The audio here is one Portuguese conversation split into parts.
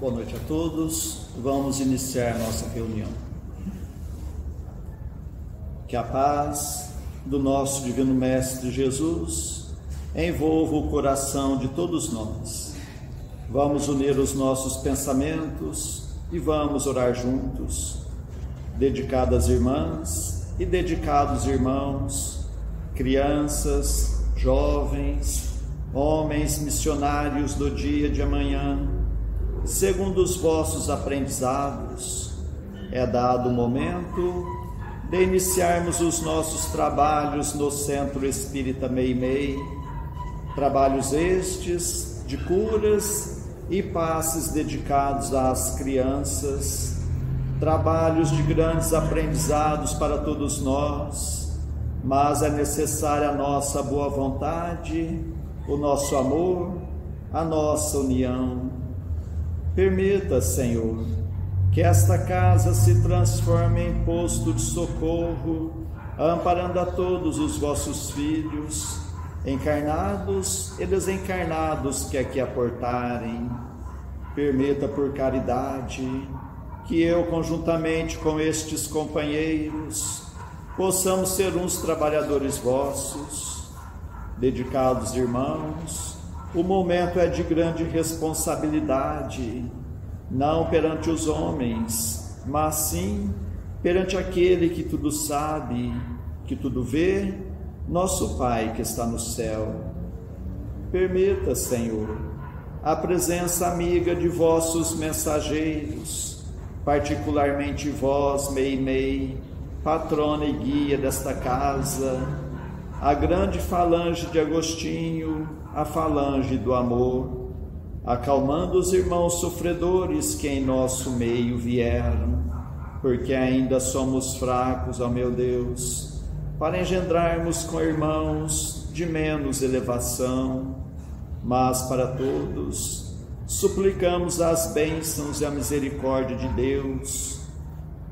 Boa noite a todos. Vamos iniciar nossa reunião. Que a paz do nosso Divino Mestre Jesus envolva o coração de todos nós. Vamos unir os nossos pensamentos e vamos orar juntos, dedicadas irmãs e dedicados irmãos, crianças, jovens, homens missionários do dia de amanhã. Segundo os vossos aprendizados, é dado o momento de iniciarmos os nossos trabalhos no Centro Espírita Meimei, trabalhos estes de curas e passes dedicados às crianças, trabalhos de grandes aprendizados para todos nós, mas é necessária a nossa boa vontade, o nosso amor, a nossa união. Permita, Senhor, que esta casa se transforme em posto de socorro, amparando a todos os vossos filhos, encarnados e desencarnados que aqui aportarem. Permita, por caridade, que eu, conjuntamente com estes companheiros, possamos ser uns trabalhadores vossos. Dedicados irmãos, o momento é de grande responsabilidade, não perante os homens, mas sim perante aquele que tudo sabe, que tudo vê, nosso Pai que está no céu. Permita, Senhor, a presença amiga de vossos mensageiros, particularmente vós, Meimei, patrona e guia desta casa, a grande falange de Agostinho, a falange do amor, acalmando os irmãos sofredores que em nosso meio vieram, porque ainda somos fracos, ó meu Deus, para engendrarmos com irmãos de menos elevação, mas para todos suplicamos as bênçãos e a misericórdia de Deus,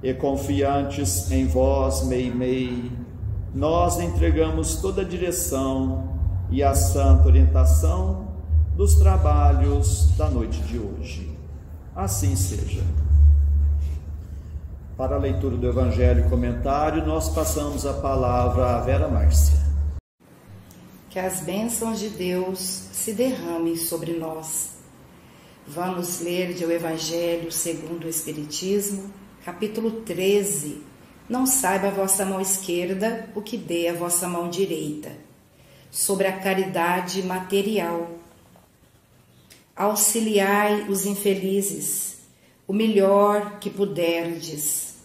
e confiantes em vós, Meimei, nós entregamos toda a direção e a santa orientação dos trabalhos da noite de hoje. Assim seja. Para a leitura do Evangelho e comentário, nós passamos a palavra à Vera Márcia. Que as bênçãos de Deus se derramem sobre nós. Vamos ler do Evangelho segundo o Espiritismo, capítulo 13. Não saiba a vossa mão esquerda o que dê a vossa mão direita. Sobre a caridade material. Auxiliai os infelizes, o melhor que puderdes.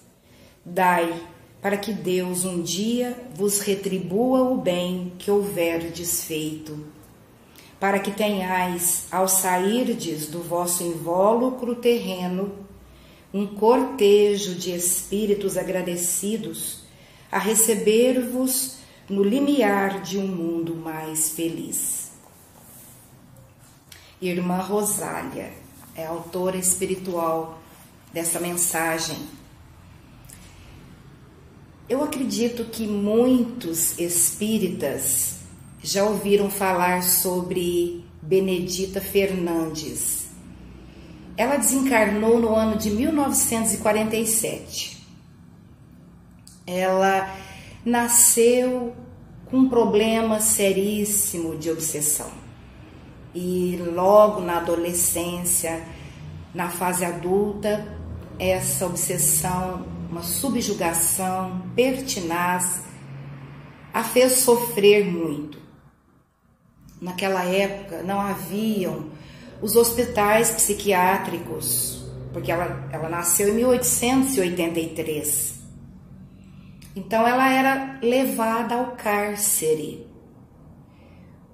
Dai, para que Deus um dia vos retribua o bem que houverdes feito, para que tenhais, ao sairdes do vosso invólucro terreno, um cortejo de espíritos agradecidos a receber-vos no limiar de um mundo mais feliz. Irmã Rosália é a autora espiritual dessa mensagem. Eu acredito que muitos espíritas já ouviram falar sobre Benedita Fernandes. Ela desencarnou no ano de 1947. Ela nasceu com um problema seríssimo de obsessão. E logo na adolescência, na fase adulta, essa obsessão, uma subjugação pertinaz, a fez sofrer muito. Naquela época não haviam os hospitais psiquiátricos, porque ela nasceu em 1883. Então ela era levada ao cárcere,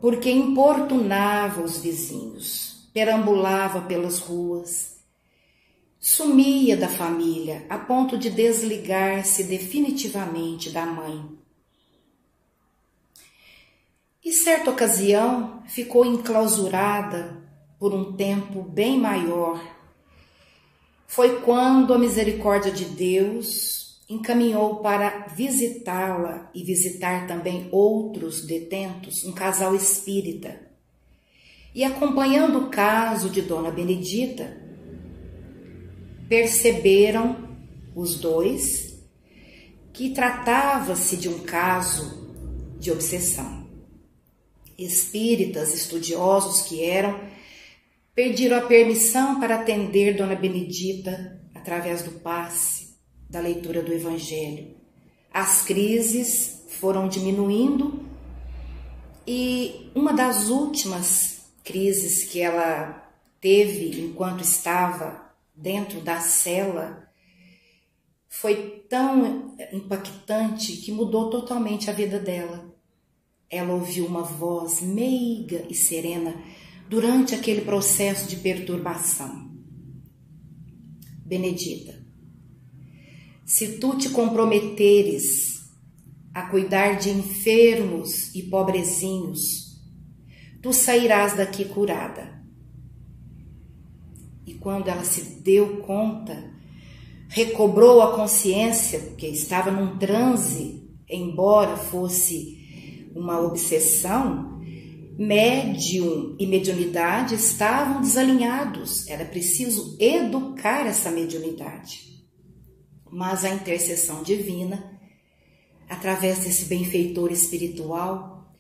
porque importunava os vizinhos, perambulava pelas ruas, sumia da família a ponto de desligar-se definitivamente da mãe. E certa ocasião ficou enclausurada por um tempo bem maior. Foi quando a misericórdia de Deus encaminhou para visitá-la e visitar também outros detentos, um casal espírita. E acompanhando o caso de Dona Benedita, perceberam, os dois, que tratava-se de um caso de obsessão. Espíritas estudiosos que eram, pediram a permissão para atender Dona Benedita através do passe, da leitura do Evangelho. As crises foram diminuindo e uma das últimas crises que ela teve enquanto estava dentro da cela foi tão impactante que mudou totalmente a vida dela. Ela ouviu uma voz meiga e serena durante aquele processo de perturbação. Benedita, se tu te comprometeres a cuidar de enfermos e pobrezinhos, tu sairás daqui curada. E quando ela se deu conta, recobrou a consciência, porque estava num transe, embora fosse uma obsessão, médium e mediunidade estavam desalinhados. Era preciso educar essa mediunidade. Mas a intercessão divina, através desse benfeitor espiritual,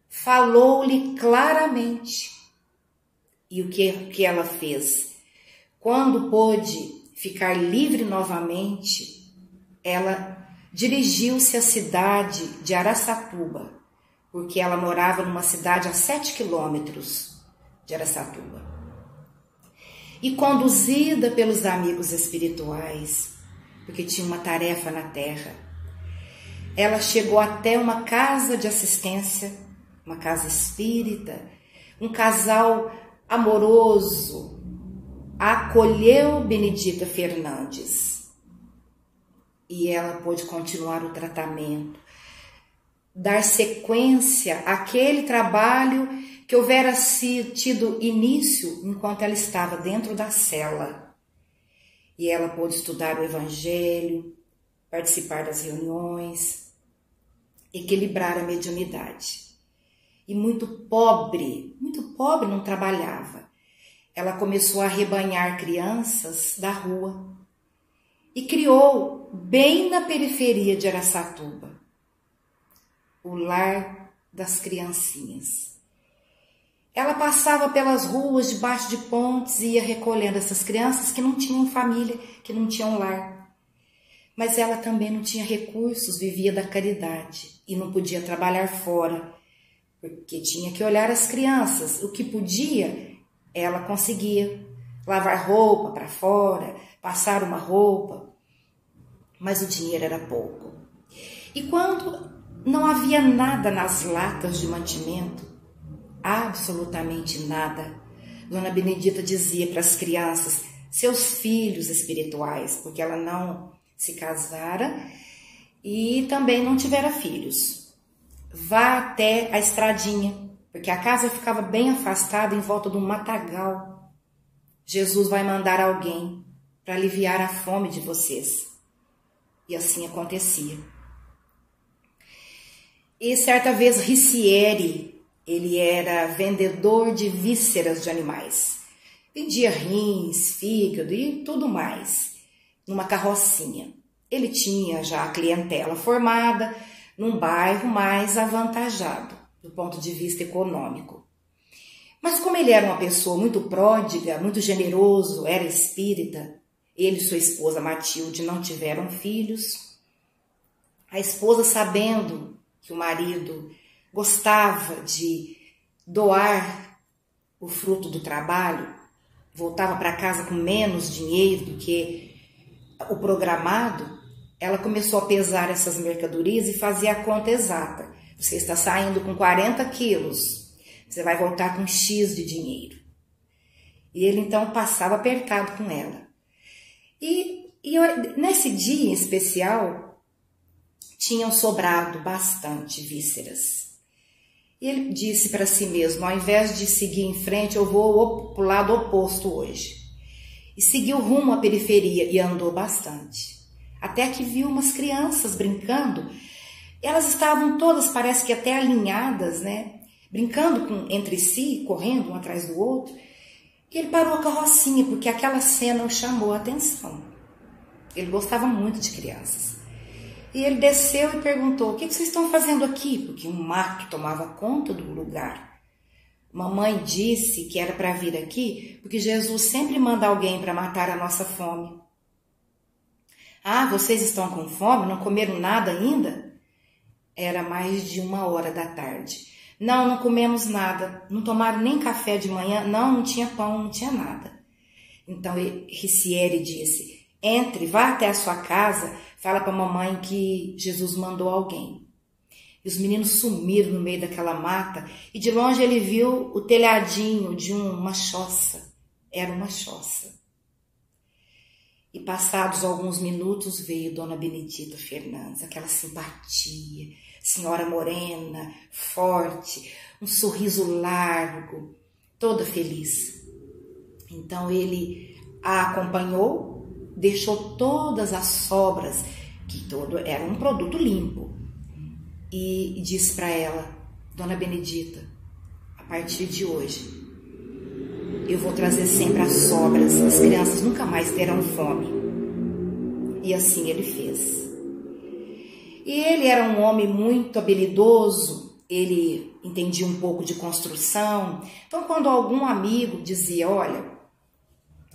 falou-lhe claramente. E o que ela fez? Quando pôde ficar livre novamente, ela dirigiu-se à cidade de Araçatuba, porque ela morava numa cidade a 7 quilômetros de Araçatuba. E conduzida pelos amigos espirituais, porque tinha uma tarefa na terra, ela chegou até uma casa de assistência, uma casa espírita. Um casal amoroso acolheu Benedita Fernandes e ela pôde continuar o tratamento, dar sequência àquele trabalho que houvera tido início enquanto ela estava dentro da cela. E ela pôde estudar o Evangelho, participar das reuniões, equilibrar a mediunidade. E muito pobre não trabalhava. Ela começou a arrebanhar crianças da rua e criou, bem na periferia de Araçatuba, o lar das criancinhas. Ela passava pelas ruas, debaixo de pontes, e ia recolhendo essas crianças que não tinham família, que não tinham lar. Mas ela também não tinha recursos, vivia da caridade e não podia trabalhar fora, porque tinha que olhar as crianças. O que podia, ela conseguia lavar roupa para fora, passar uma roupa, mas o dinheiro era pouco. E quando não havia nada nas latas de mantimento, absolutamente nada, Dona Benedita dizia para as crianças, seus filhos espirituais, porque ela não se casara e também não tivera filhos, vá até a estradinha, porque a casa ficava bem afastada em volta de um matagal. Jesus vai mandar alguém para aliviar a fome de vocês. E assim acontecia. E certa vez Ricieri, ele era vendedor de vísceras de animais. Vendia rins, fígado e tudo mais, numa carrocinha. Ele tinha já a clientela formada num bairro mais avantajado do ponto de vista econômico. Mas como ele era uma pessoa muito pródiga, muito generoso, era espírita, ele e sua esposa Matilde não tiveram filhos. A esposa, sabendo que o marido gostava de doar o fruto do trabalho, voltava para casa com menos dinheiro do que o programado, ela começou a pesar essas mercadorias e fazia a conta exata. Você está saindo com 40 quilos, você vai voltar com X de dinheiro. E ele então passava apertado com ela. E nesse dia em especial, tinham sobrado bastante vísceras. E ele disse para si mesmo, ao invés de seguir em frente, eu vou para o lado oposto hoje. E seguiu rumo à periferia e andou bastante. Até que viu umas crianças brincando. Elas estavam todas, parece que até alinhadas, né? Brincando entre si, correndo um atrás do outro. E ele parou a carrocinha, porque aquela cena o chamou a atenção. Ele gostava muito de crianças. E ele desceu e perguntou: o que vocês estão fazendo aqui? Porque um mato tomava conta do lugar. Mamãe disse que era para vir aqui, porque Jesus sempre manda alguém para matar a nossa fome. Ah, vocês estão com fome? Não comeram nada ainda? Era mais de 1h da tarde. Não, não comemos nada. Não tomaram nem café de manhã. Não tinha pão, não tinha nada. Então Ricieri disse: entre, vá até a sua casa, fala para a mamãe que Jesus mandou alguém. E os meninos sumiram no meio daquela mata e de longe ele viu o telhadinho de uma choça. Era uma choça. E passados alguns minutos veio Dona Benedita Fernandes, aquela simpatia, senhora morena, forte, um sorriso largo, toda feliz. Então ele a acompanhou, deixou todas as sobras, que todo era um produto limpo, e disse para ela: Dona Benedita, a partir de hoje eu vou trazer sempre as sobras, as crianças nunca mais terão fome. E assim ele fez. E ele era um homem muito habilidoso, ele entendia um pouco de construção. Então quando algum amigo dizia: olha,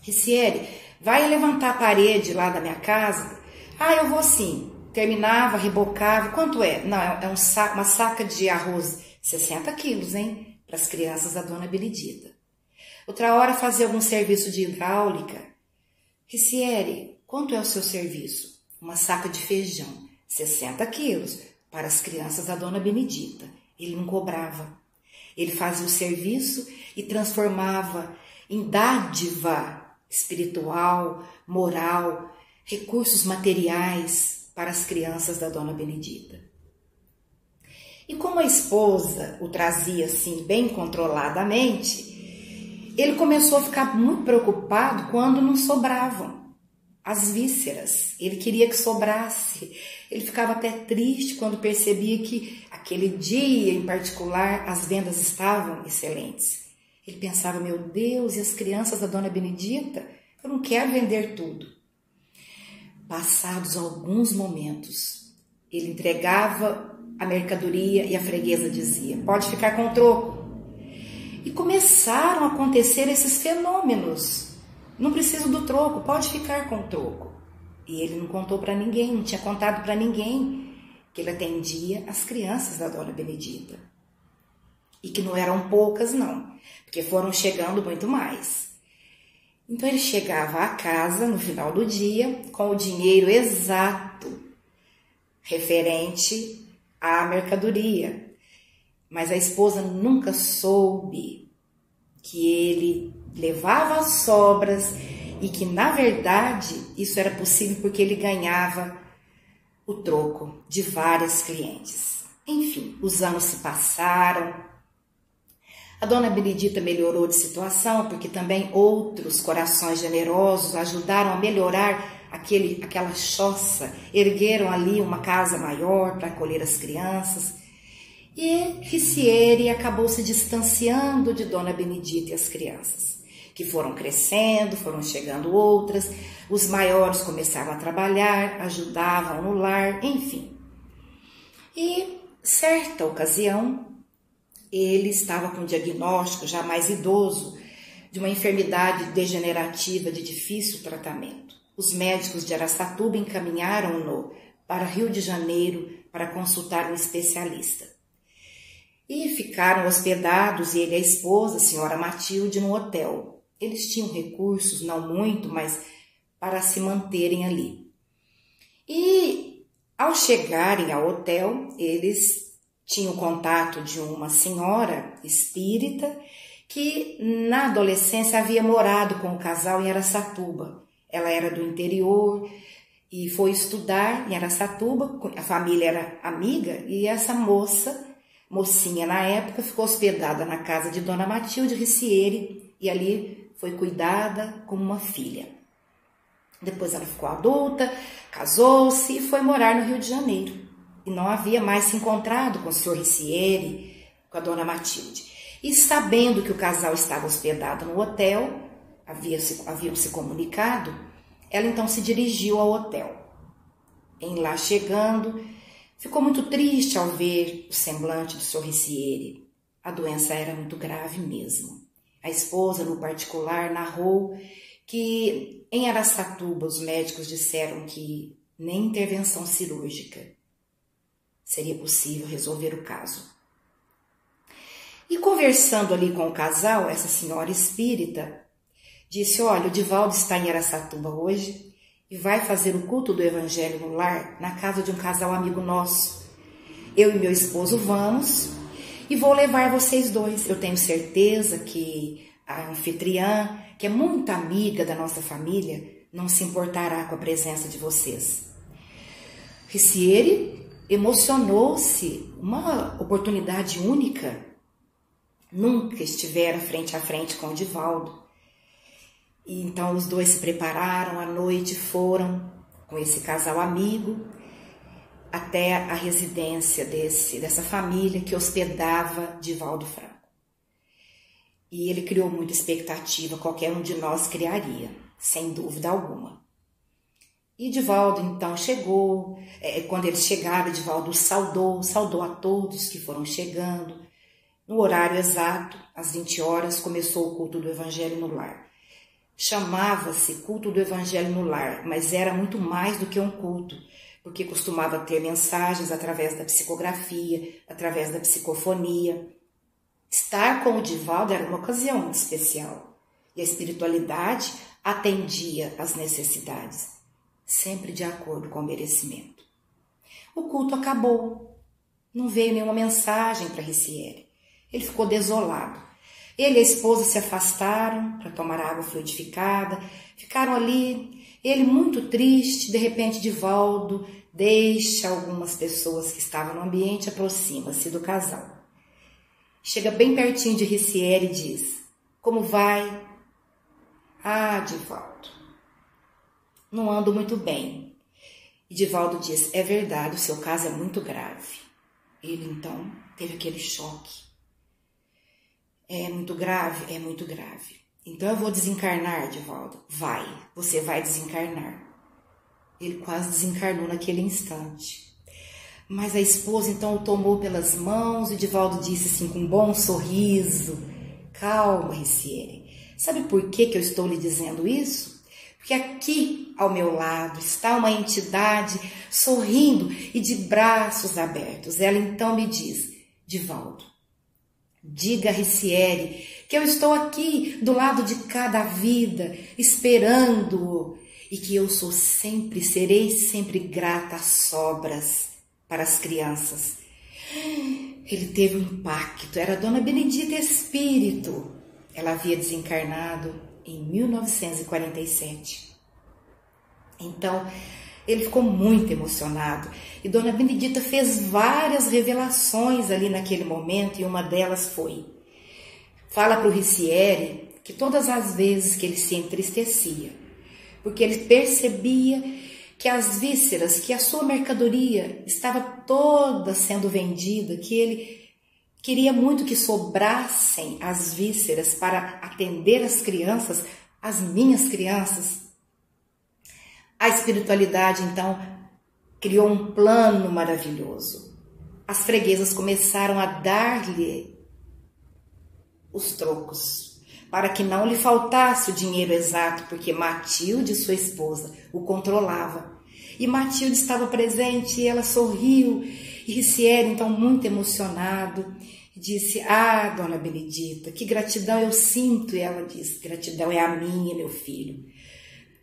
Ricieri, vai levantar a parede lá da minha casa? Ah, eu vou sim. Terminava, rebocava. Quanto é? Não, é uma saca de arroz, 60 quilos, hein? Para as crianças da Dona Benedita. Outra hora fazia algum serviço de hidráulica. Ricieri, quanto é o seu serviço? Uma saca de feijão, 60 quilos, para as crianças da Dona Benedita. Ele não cobrava. Ele fazia o serviço e transformava em dádiva espiritual, moral, recursos materiais para as crianças da Dona Benedita. E como a esposa o trazia assim bem controladamente, ele começou a ficar muito preocupado quando não sobravam as vísceras. Ele queria que sobrasse. Ele ficava até triste quando percebia que aquele dia em particular as vendas estavam excelentes. Ele pensava: meu Deus, e as crianças da Dona Benedita? Eu não quero vender tudo. Passados alguns momentos, ele entregava a mercadoria e a freguesa dizia: pode ficar com o troco. E começaram a acontecer esses fenômenos. Não preciso do troco, pode ficar com o troco. E ele não contou para ninguém, não tinha contado para ninguém que ele atendia as crianças da Dona Benedita. E que não eram poucas não, porque foram chegando muito mais. Então ele chegava à casa no final do dia com o dinheiro exato referente à mercadoria. Mas a esposa nunca soube que ele levava as sobras e que, na verdade, isso era possível porque ele ganhava o troco de várias clientes. Enfim, os anos se passaram. A Dona Benedita melhorou de situação porque também outros corações generosos ajudaram a melhorar aquela choça, ergueram ali uma casa maior para acolher as crianças. E Ricieri acabou se distanciando de Dona Benedita e as crianças, que foram crescendo, foram chegando outras, os maiores começaram a trabalhar, ajudavam no lar, enfim. E certa ocasião, ele estava com um diagnóstico já mais idoso de uma enfermidade degenerativa de difícil tratamento. Os médicos de Araçatuba encaminharam-no para Rio de Janeiro para consultar um especialista. E ficaram hospedados, ele e a esposa, a senhora Matilde, no hotel. Eles tinham recursos, não muito, mas para se manterem ali. E ao chegarem ao hotel, eles tinham contato de uma senhora espírita que na adolescência havia morado com o casal em Araçatuba. Ela era do interior e foi estudar em Araçatuba, a família era amiga e essa mocinha na época ficou hospedada na casa de Dona Matilde Ricieri e ali foi cuidada como uma filha. Depois ela ficou adulta, casou-se e foi morar no Rio de Janeiro. E não havia mais se encontrado com o senhor Ricieri, com a Dona Matilde. E sabendo que o casal estava hospedado no hotel, haviam se comunicado, ela então se dirigiu ao hotel. Em lá chegando, ficou muito triste ao ver o semblante do Sr. Ricieri. A doença era muito grave mesmo. A esposa, no particular, narrou que em Araçatuba os médicos disseram que nem intervenção cirúrgica seria possível resolver o caso. E conversando ali com o casal, essa senhora espírita disse: olha, o Divaldo está em Araçatuba hoje e vai fazer o culto do Evangelho no lar, na casa de um casal amigo nosso. Eu e meu esposo vamos e vou levar vocês dois. Eu tenho certeza que a anfitriã, que é muito amiga da nossa família, não se importará com a presença de vocês. Ricieri emocionou-se, uma oportunidade única. Nunca estivera frente a frente com o Divaldo. E então os dois se prepararam, à noite foram com esse casal amigo até a residência dessa família que hospedava Divaldo Franco. E ele criou muita expectativa, qualquer um de nós criaria, sem dúvida alguma. E Divaldo então chegou, quando eles chegaram, Divaldo saudou a todos que foram chegando. No horário exato, às 20 horas, começou o culto do Evangelho no lar. Chamava-se culto do Evangelho no lar, mas era muito mais do que um culto, porque costumava ter mensagens através da psicografia, através da psicofonia. Estar com o Divaldo era uma ocasião muito especial, e a espiritualidade atendia às necessidades, sempre de acordo com o merecimento. O culto acabou, não veio nenhuma mensagem para Ricieri. Ele ficou desolado. Ele e a esposa se afastaram para tomar água fluidificada, ficaram ali, ele muito triste. De repente, Divaldo deixa algumas pessoas que estavam no ambiente, aproxima-se do casal. Chega bem pertinho de Ricieri e diz: como vai? Ah, Divaldo, não ando muito bem. E Divaldo diz: é verdade, o seu caso é muito grave. Ele então teve aquele choque. É muito grave? É muito grave. Então eu vou desencarnar, Divaldo? Vai, você vai desencarnar. Ele quase desencarnou naquele instante. Mas a esposa então o tomou pelas mãos e Divaldo disse assim com um bom sorriso: calma, Ricieri. Sabe por que eu estou lhe dizendo isso? Porque aqui ao meu lado está uma entidade sorrindo e de braços abertos. Ela então me diz: Divaldo, diga a Ricieri que eu estou aqui do lado de cada vida, esperando-o, e que eu serei sempre grata às sobras para as crianças. Ele teve um impacto, era a Dona Benedita Espírito. Ela havia desencarnado em 1947. Então, ele ficou muito emocionado e Dona Benedita fez várias revelações ali naquele momento, e uma delas foi: fala para o Ricieri que todas as vezes que ele se entristecia, porque ele percebia que as vísceras, que a sua mercadoria estava toda sendo vendida, que ele queria muito que sobrassem as vísceras para atender as crianças, as minhas crianças. A espiritualidade, então, criou um plano maravilhoso. As freguesas começaram a dar-lhe os trocos, para que não lhe faltasse o dinheiro exato, porque Matilde, sua esposa, o controlava. E Matilde estava presente e ela sorriu. E Ricieri, então, muito emocionado, disse: ah, Dona Benedita, que gratidão eu sinto. E ela disse: gratidão é a minha, meu filho.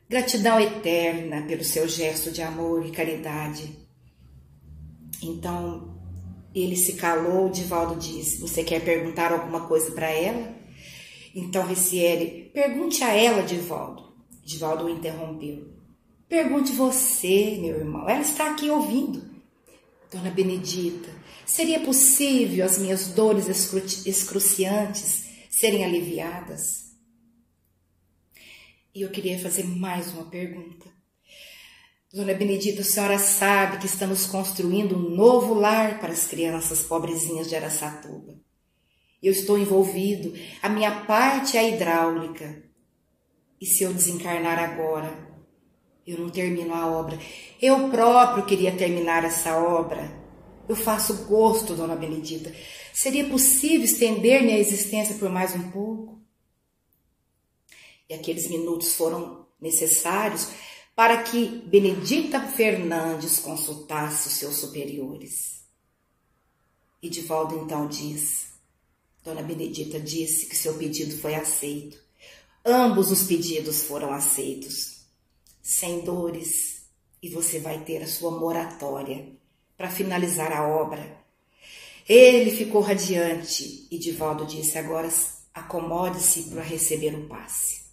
Gratidão eterna pelo seu gesto de amor e caridade. Então, ele se calou. Divaldo disse: você quer perguntar alguma coisa para ela? Então, Ricieri: pergunte a ela, Divaldo. Divaldo o interrompeu: pergunte você, meu irmão, ela está aqui ouvindo. Dona Benedita, seria possível as minhas dores excruciantes serem aliviadas? E eu queria fazer mais uma pergunta. Dona Benedita, a senhora sabe que estamos construindo um novo lar para as crianças pobrezinhas de Araçatuba. Eu estou envolvido, a minha parte é a hidráulica. E se eu desencarnar agora, eu não termino a obra? Eu próprio queria terminar essa obra. Eu faço gosto, Dona Benedita. Seria possível estender minha existência por mais um pouco? E aqueles minutos foram necessários para que Benedita Fernandes consultasse os seus superiores. E Divaldo então diz, Dona Benedita disse que seu pedido foi aceito. Ambos os pedidos foram aceitos, sem dores, e você vai ter a sua moratória para finalizar a obra. Ele ficou radiante e Divaldo disse, agora acomode-se para receber o passe.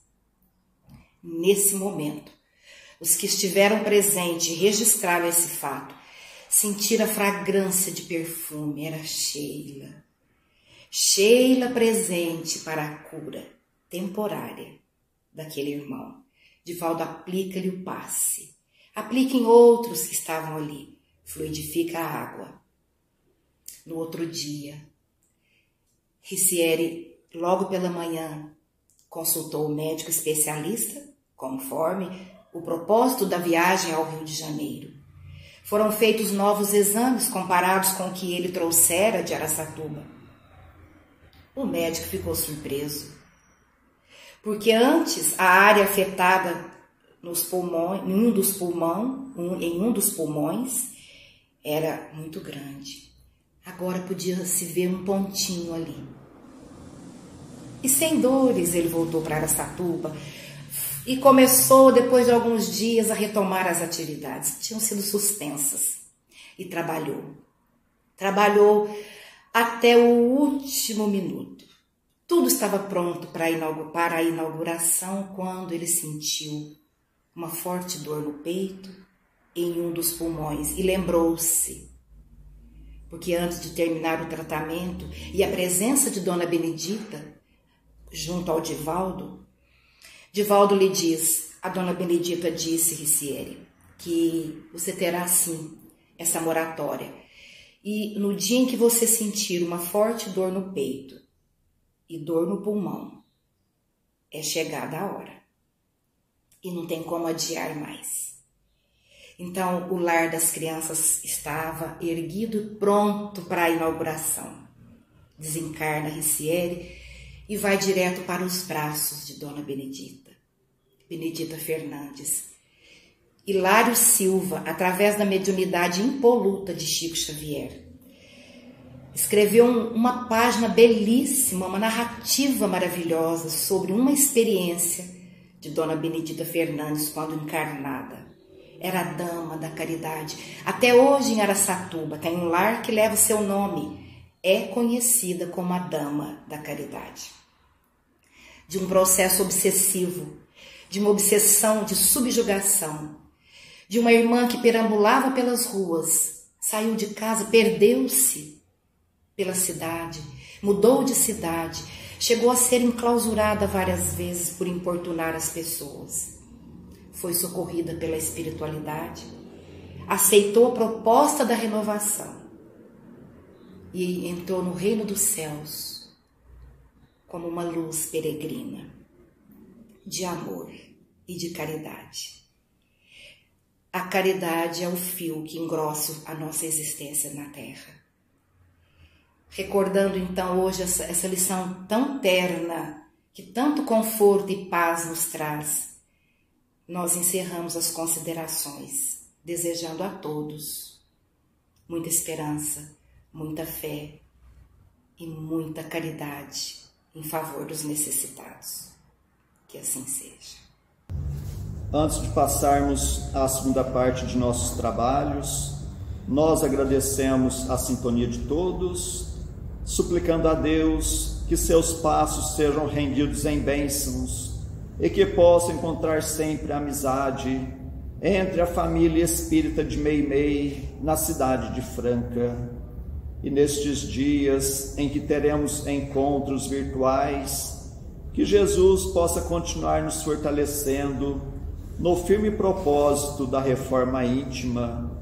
Nesse momento, os que estiveram presentes e registraram esse fato, sentiram a fragrância de perfume, era Sheila. Sheila presente para a cura temporária daquele irmão. Divaldo aplica-lhe o passe. Aplica em outros que estavam ali. Fluidifica a água. No outro dia, Ricieri, logo pela manhã, consultou o médico especialista, conforme o propósito da viagem ao Rio de Janeiro. Foram feitos novos exames comparados com o que ele trouxera de Araçatuba. O médico ficou surpreso, porque antes a área afetada nos pulmões, em um dos pulmões era muito grande. Agora podia se ver um pontinho ali. E sem dores ele voltou para Araçatuba e começou, depois de alguns dias, a retomar as atividades que tinham sido suspensas. E trabalhou. Trabalhou até o último minuto. Tudo estava pronto para a inauguração quando ele sentiu uma forte dor no peito, em um dos pulmões, e lembrou-se. Porque antes de terminar o tratamento e a presença de Dona Benedita junto ao Divaldo, Divaldo lhe diz, a Dona Benedita disse, Ricieri, que você terá sim essa moratória. E no dia em que você sentir uma forte dor no peito e dor no pulmão, é chegada a hora. E não tem como adiar mais. Então, o lar das crianças estava erguido e pronto para a inauguração. Desencarna Ricieri e vai direto para os braços de Dona Benedita, Benedita Fernandes. Hilário Silva, através da mediunidade impoluta de Chico Xavier, escreveu uma página belíssima, uma narrativa maravilhosa sobre uma experiência de Dona Benedita Fernandes quando encarnada. Era a dama da caridade. Até hoje em Araçatuba tem um lar que leva seu nome. É conhecida como a dama da caridade. De um processo obsessivo, de uma obsessão de subjugação, de uma irmã que perambulava pelas ruas, saiu de casa, perdeu-se pela cidade, mudou de cidade, chegou a ser enclausurada várias vezes por importunar as pessoas. Foi socorrida pela espiritualidade, aceitou a proposta da renovação e entrou no reino dos céus como uma luz peregrina de amor e de caridade. A caridade é o fio que engrossa a nossa existência na Terra. Recordando então hoje essa lição tão terna, que tanto conforto e paz nos traz, nós encerramos as considerações, desejando a todos muita esperança, muita fé e muita caridade em favor dos necessitados. Que assim seja. Antes de passarmos à segunda parte de nossos trabalhos, nós agradecemos a sintonia de todos, suplicando a Deus que seus passos sejam rendidos em bênçãos e que possa encontrar sempre a amizade entre a família espírita de Meimei na cidade de Franca. E nestes dias em que teremos encontros virtuais, que Jesus possa continuar nos fortalecendo no firme propósito da reforma íntima,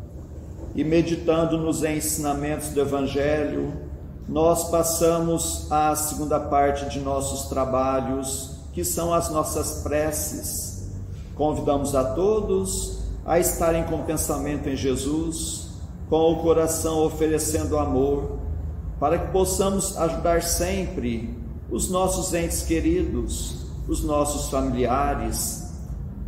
e meditando nos ensinamentos do Evangelho, nós passamos à segunda parte de nossos trabalhos, que são as nossas preces. Convidamos a todos a estarem com o pensamento em Jesus, com o coração oferecendo amor, para que possamos ajudar sempre os nossos entes queridos, os nossos familiares,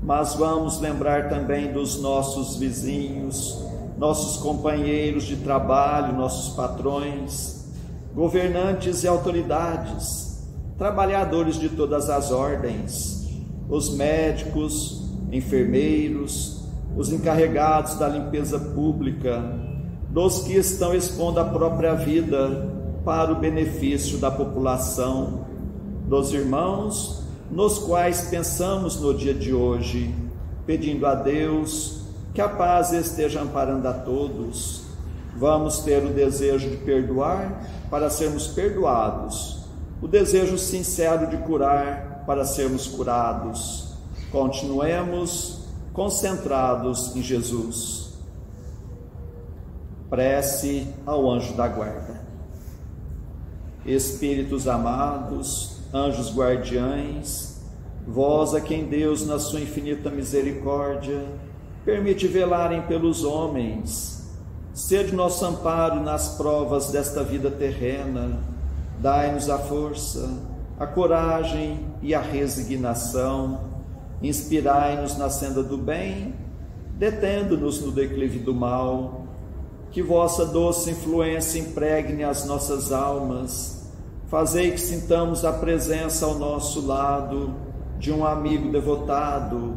mas vamos lembrar também dos nossos vizinhos, nossos companheiros de trabalho, nossos patrões, governantes e autoridades, trabalhadores de todas as ordens, os médicos, enfermeiros, os encarregados da limpeza pública, dos que estão expondo a própria vida para o benefício da população, dos irmãos nos quais pensamos no dia de hoje, pedindo a Deus que a paz esteja amparando a todos. Vamos ter o desejo de perdoar para sermos perdoados, o desejo sincero de curar para sermos curados. Continuemos concentrados em Jesus. Prece ao anjo da guarda. Espíritos amados, anjos guardiães, vós a quem Deus, na sua infinita misericórdia, permite velarem pelos homens, sede nosso amparo nas provas desta vida terrena, dai-nos a força, a coragem e a resignação, inspirai-nos na senda do bem, detendo-nos no declive do mal, que vossa doce influência impregne as nossas almas, fazei que sintamos a presença ao nosso lado de um amigo devotado,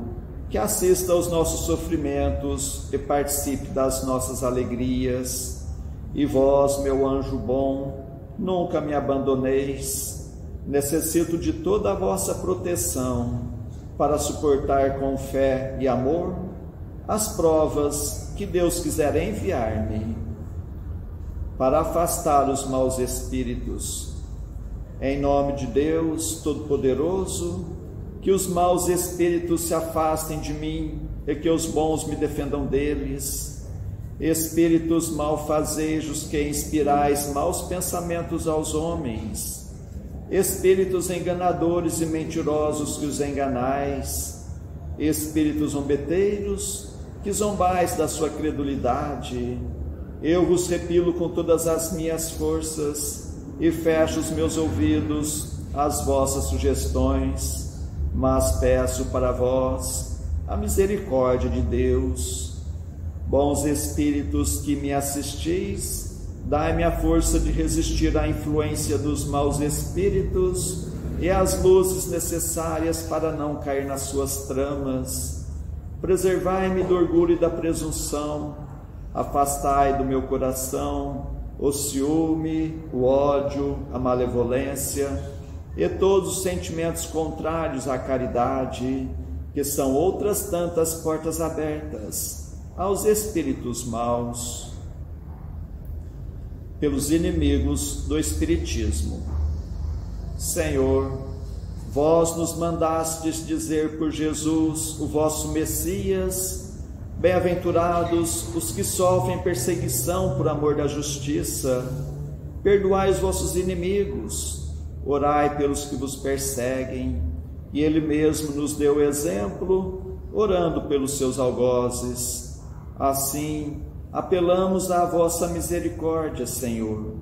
que assista aos nossos sofrimentos e participe das nossas alegrias. E vós, meu anjo bom, nunca me abandoneis, necessito de toda a vossa proteção para suportar com fé e amor as provas que Deus quiser enviar-me, para afastar os maus espíritos. Em nome de Deus Todo-Poderoso, que os maus espíritos se afastem de mim e que os bons me defendam deles. Espíritos malfazejos que inspirais maus pensamentos aos homens, espíritos enganadores e mentirosos que os enganais, espíritos zombeteiros que zombais da sua credulidade, eu vos repilo com todas as minhas forças e fecho os meus ouvidos às vossas sugestões, mas peço para vós a misericórdia de Deus. Bons espíritos que me assistis, dai-me a força de resistir à influência dos maus espíritos e as luzes necessárias para não cair nas suas tramas. Preservai-me do orgulho e da presunção, afastai do meu coração o ciúme, o ódio, a malevolência e todos os sentimentos contrários à caridade, que são outras tantas portas abertas aos espíritos maus. Pelos inimigos do Espiritismo. Senhor, vós nos mandastes dizer por Jesus, o vosso Messias, bem-aventurados os que sofrem perseguição por amor da justiça, perdoai os vossos inimigos, orai pelos que vos perseguem, e Ele mesmo nos deu exemplo, orando pelos seus algozes. Assim, apelamos à vossa misericórdia, Senhor,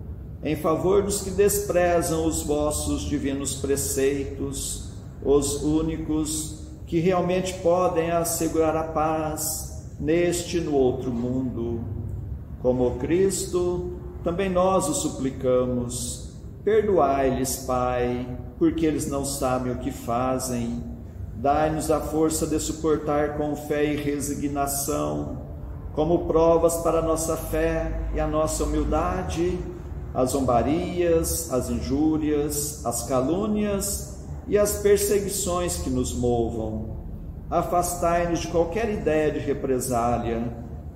em favor dos que desprezam os vossos divinos preceitos, os únicos que realmente podem assegurar a paz neste e no outro mundo. Como Cristo, também nós o suplicamos, perdoai-lhes, Pai, porque eles não sabem o que fazem. Dai-nos a força de suportar com fé e resignação, como provas para a nossa fé e a nossa humildade, as zombarias, as injúrias, as calúnias e as perseguições que nos movam. Afastai-nos de qualquer ideia de represália,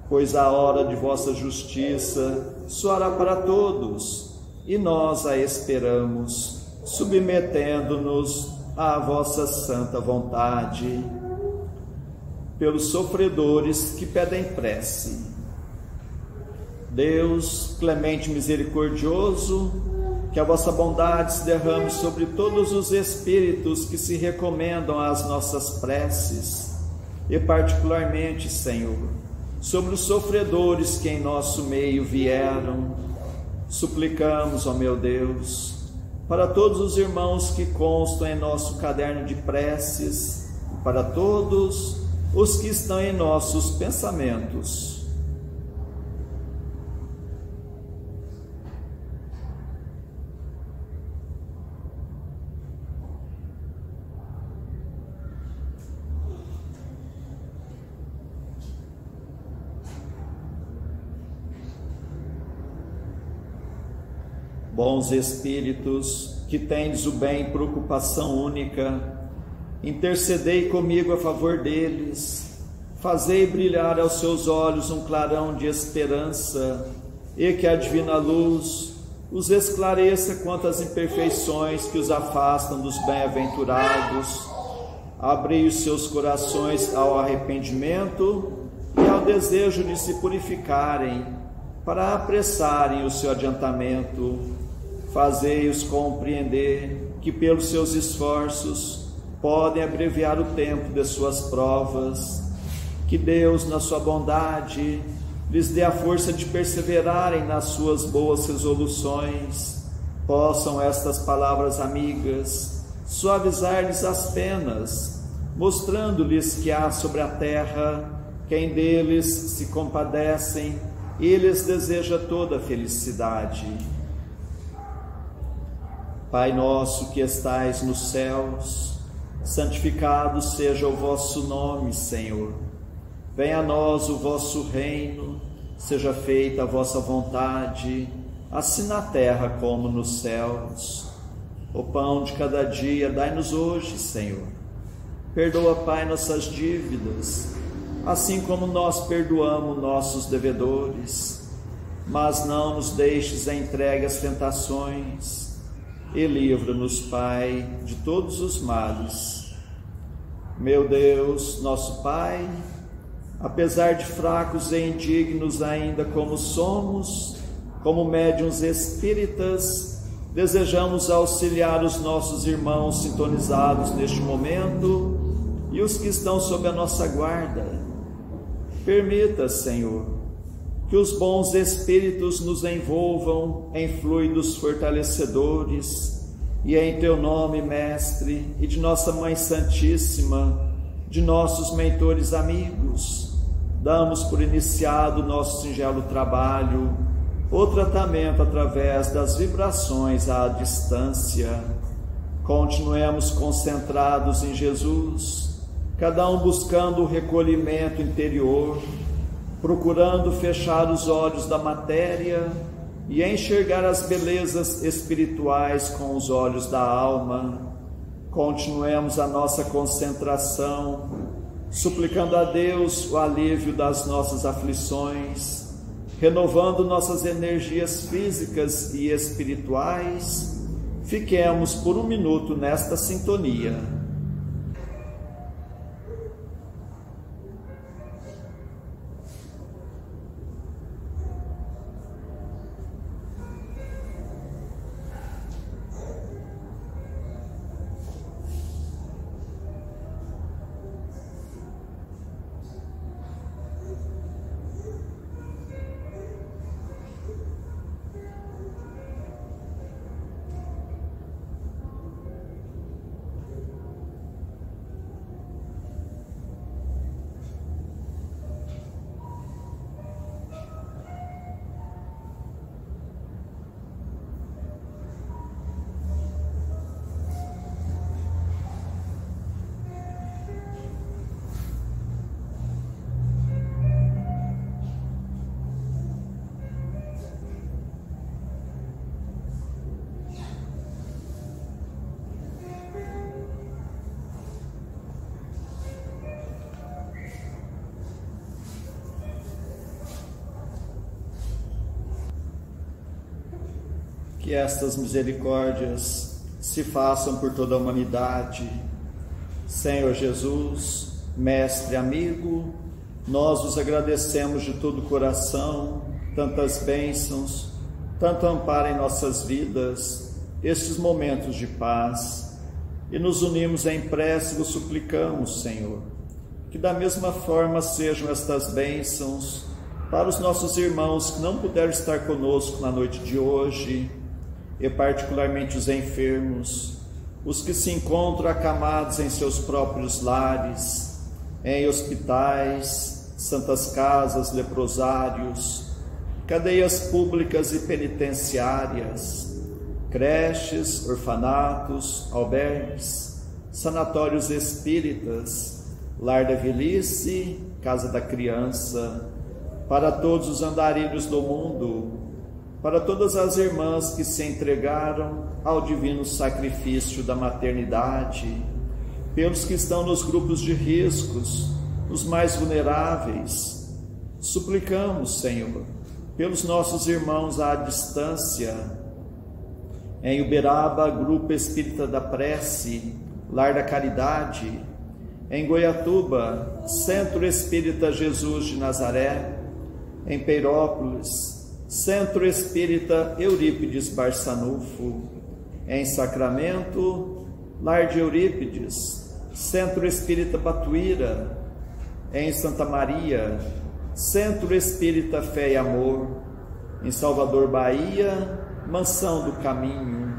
pois a hora de vossa justiça soará para todos, e nós a esperamos, submetendo-nos à vossa santa vontade. Pelos sofredores que pedem prece. Deus, clemente e misericordioso, que a vossa bondade se derrame sobre todos os espíritos que se recomendam às nossas preces, e particularmente, Senhor, sobre os sofredores que em nosso meio vieram. Suplicamos, ó meu Deus, para todos os irmãos que constam em nosso caderno de preces, e para todos os que estão em nossos pensamentos. Bons Espíritos, que tendes o bem por ocupação única, intercedei comigo a favor deles, fazei brilhar aos seus olhos um clarão de esperança, e que a divina luz os esclareça quanto às imperfeições que os afastam dos bem-aventurados. Abri os seus corações ao arrependimento e ao desejo de se purificarem, para apressarem o seu adiantamento. Fazei-os compreender que pelos seus esforços podem abreviar o tempo de suas provas. Que Deus, na sua bondade, lhes dê a força de perseverarem nas suas boas resoluções. Possam estas palavras amigas suavizar-lhes as penas, mostrando-lhes que há sobre a terra quem deles se compadecem e lhes deseja toda a felicidade. Pai nosso que estais nos céus, santificado seja o vosso nome, Senhor. Venha a nós o vosso reino, seja feita a vossa vontade, assim na terra como nos céus. O pão de cada dia dai-nos hoje, Senhor. Perdoa, Pai, nossas dívidas, assim como nós perdoamos nossos devedores. Mas não nos deixes entregue às tentações, e livra-nos, Pai, de todos os males. Meu Deus, nosso Pai, apesar de fracos e indignos ainda como somos, como médiuns espíritas, desejamos auxiliar os nossos irmãos sintonizados neste momento e os que estão sob a nossa guarda. Permita, Senhor, que os bons espíritos nos envolvam em fluidos fortalecedores, e em teu nome, Mestre, e de nossa Mãe Santíssima, de nossos mentores amigos, damos por iniciado o nosso singelo trabalho, o tratamento através das vibrações à distância. Continuemos concentrados em Jesus, cada um buscando o recolhimento interior, procurando fechar os olhos da matéria e enxergar as belezas espirituais com os olhos da alma. Continuemos a nossa concentração, suplicando a Deus o alívio das nossas aflições, renovando nossas energias físicas e espirituais. Fiquemos por um minuto nesta sintonia. Que estas misericórdias se façam por toda a humanidade. Senhor Jesus, Mestre amigo, nós os agradecemos de todo o coração, tantas bênçãos, tanto amparo em nossas vidas, estes momentos de paz e nos unimos em prece e vos suplicamos, Senhor, que da mesma forma sejam estas bênçãos para os nossos irmãos que não puderam estar conosco na noite de hoje, e particularmente os enfermos, os que se encontram acamados em seus próprios lares, em hospitais, santas casas, leprosários, cadeias públicas e penitenciárias, creches, orfanatos, albergues, sanatórios espíritas, lar da velhice, casa da criança, para todos os andarilhos do mundo, para todas as irmãs que se entregaram ao divino sacrifício da maternidade, pelos que estão nos grupos de riscos, os mais vulneráveis. Suplicamos, Senhor, pelos nossos irmãos à distância, em Uberaba, Grupo Espírita da Prece, Lar da Caridade, em Goiatuba, Centro Espírita Jesus de Nazaré, em Peirópolis, Centro Espírita Eurípides Barçanufo, em Sacramento, Lar de Eurípides, Centro Espírita Batuíra, em Santa Maria, Centro Espírita Fé e Amor, em Salvador, Bahia, Mansão do Caminho,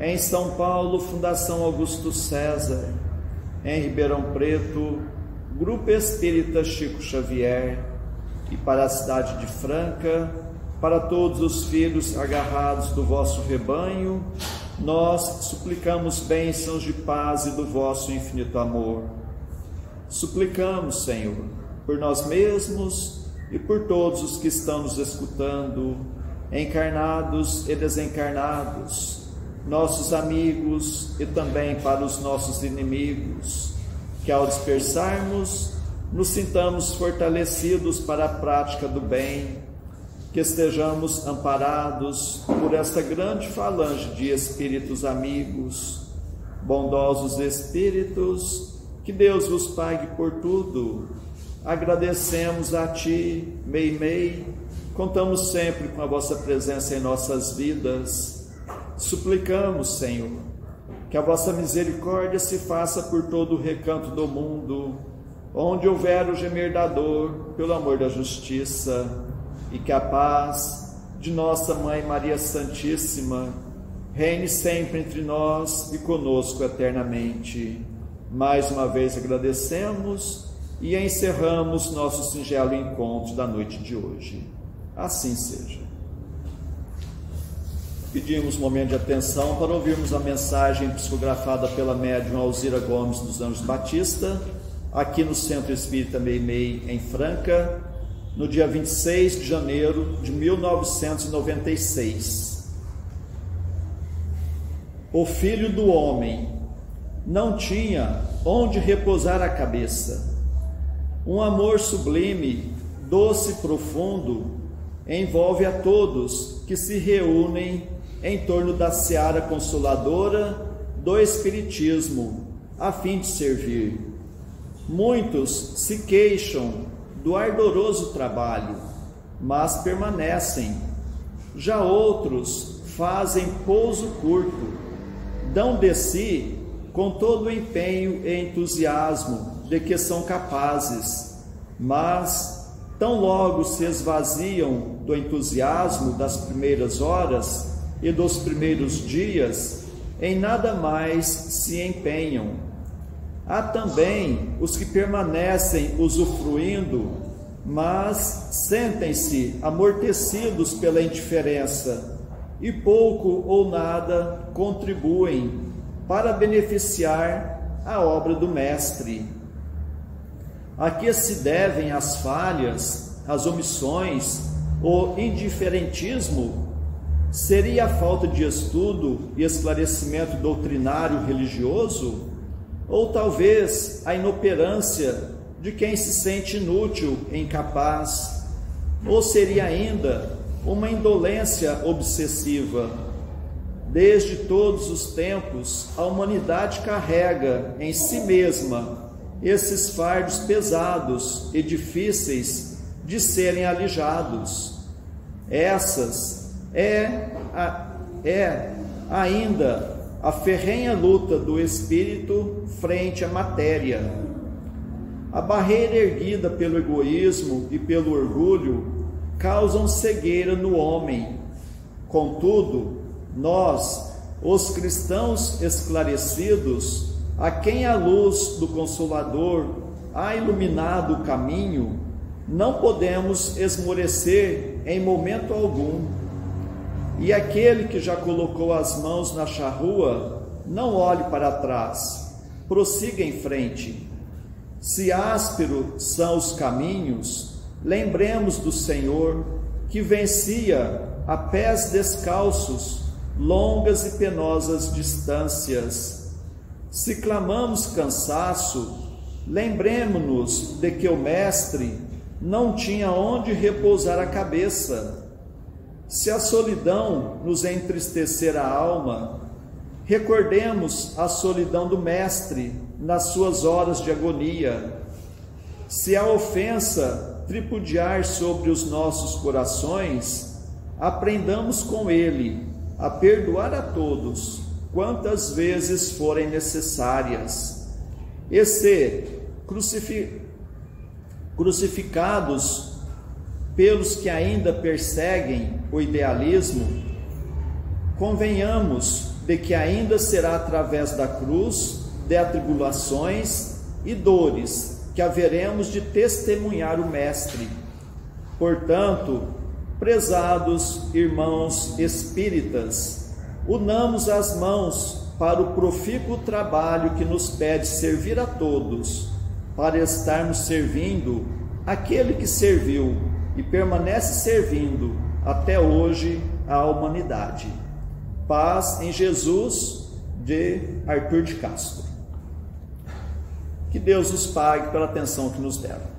em São Paulo, Fundação Augusto César, em Ribeirão Preto, Grupo Espírita Chico Xavier, e para a cidade de Franca, para todos os filhos agarrados do vosso rebanho, nós suplicamos bênçãos de paz e do vosso infinito amor. Suplicamos, Senhor, por nós mesmos e por todos os que estão nos escutando, encarnados e desencarnados, nossos amigos e também para os nossos inimigos, que ao dispersarmos, nos sintamos fortalecidos para a prática do bem, que estejamos amparados por esta grande falange de espíritos amigos, bondosos espíritos, que Deus vos pague por tudo. Agradecemos a Ti, Meimei, contamos sempre com a vossa presença em nossas vidas. Suplicamos, Senhor, que a vossa misericórdia se faça por todo o recanto do mundo, onde houver o gemer da dor, pelo amor da justiça, e que a paz de nossa Mãe Maria Santíssima reine sempre entre nós e conosco eternamente. Mais uma vez agradecemos e encerramos nosso singelo encontro da noite de hoje. Assim seja. Pedimos um momento de atenção para ouvirmos a mensagem psicografada pela médium Alzira Gomes dos Anjos Batista, aqui no Centro Espírita Meimei, em Franca, no dia 26 de janeiro de 1996. O Filho do Homem não tinha onde repousar a cabeça. Um amor sublime, doce e profundo, envolve a todos que se reúnem em torno da seara consoladora do Espiritismo, a fim de servir. Muitos se queixam do ardoroso trabalho, mas permanecem. Já outros fazem pouso curto, dão de si com todo o empenho e entusiasmo de que são capazes, mas tão logo se esvaziam do entusiasmo das primeiras horas e dos primeiros dias, em nada mais se empenham. Há também os que permanecem usufruindo, mas sentem-se amortecidos pela indiferença e pouco ou nada contribuem para beneficiar a obra do Mestre. A que se devem as falhas, as omissões, o indiferentismo? Seria a falta de estudo e esclarecimento doutrinário religioso? Ou talvez a inoperância de quem se sente inútil e incapaz? Ou seria ainda uma indolência obsessiva? Desde todos os tempos, a humanidade carrega em si mesma esses fardos pesados e difíceis de serem alijados. Essas é ainda a ferrenha luta do espírito frente à matéria. A barreira erguida pelo egoísmo e pelo orgulho causam cegueira no homem. Contudo, nós, os cristãos esclarecidos, a quem a luz do Consolador há iluminado o caminho, não podemos esmorecer em momento algum. E aquele que já colocou as mãos na charrua, não olhe para trás, prossiga em frente. Se ásperos são os caminhos, lembremos do Senhor, que vencia a pés descalços longas e penosas distâncias. Se clamamos cansaço, lembremos-nos de que o Mestre não tinha onde repousar a cabeça. Se a solidão nos entristecer a alma, recordemos a solidão do Mestre nas suas horas de agonia. Se a ofensa tripudiar sobre os nossos corações, aprendamos com ele a perdoar a todos, quantas vezes forem necessárias. E se crucificados pelos que ainda perseguem o idealismo, convenhamos de que ainda será através da cruz, de atribulações e dores que haveremos de testemunhar o Mestre. Portanto, prezados irmãos espíritas, unamos as mãos para o profícuo trabalho que nos pede servir a todos, para estarmos servindo aquele que serviu e permanece servindo até hoje à humanidade. Paz em Jesus, de Arthur de Castro. Que Deus os pague pela atenção que nos deram.